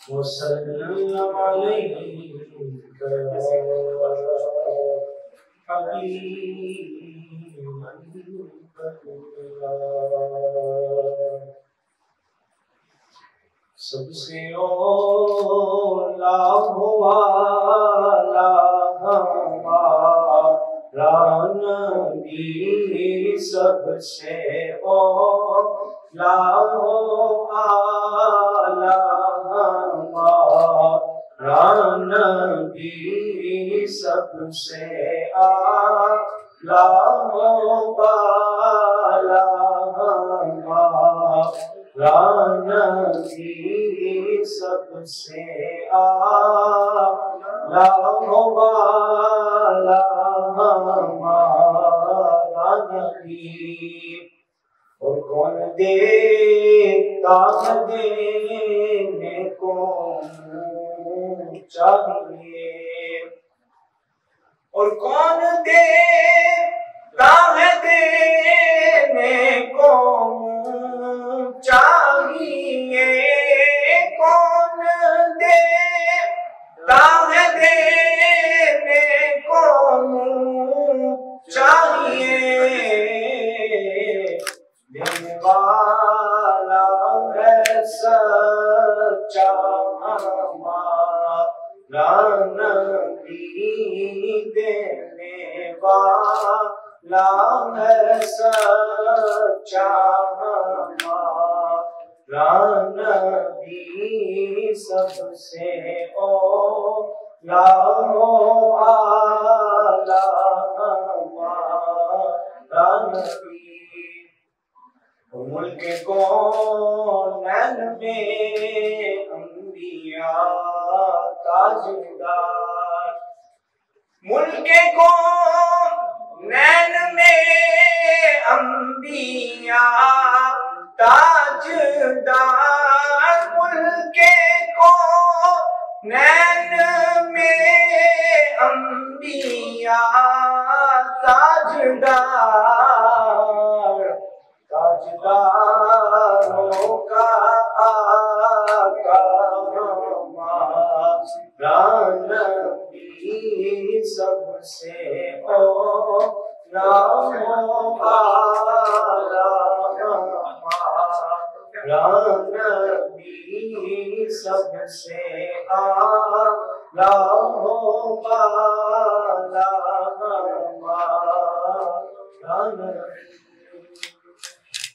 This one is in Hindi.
वसल्लम अलैका हबीबल्लाह। सबसे औला वाला हमारा नबी, सबसे औला आला हमारा नबी, सबसे आला वाला हमारा नबी, सबसे आला वाला हमारा नबी। और कौन देता देने को चाहिए, और कौन देता है देने को चाहिए, कौन देता है देने को चाहिए। देने वाला है सच्चा हमारा नबी, देने वाला है सच्चा हमारा नबी, सबसे औला आला हमारा नबी। मुल्क कौनैन में अंबिया ताजदार, मुल्क कौनैन में अंबिया ताजदार, मुल्क कौनैन में अंबिया ताजदार, ताजदारों का आका हमारा नबी, सबसे औला आला हमारा नबी, सबसे आला वाला हमारा नबी।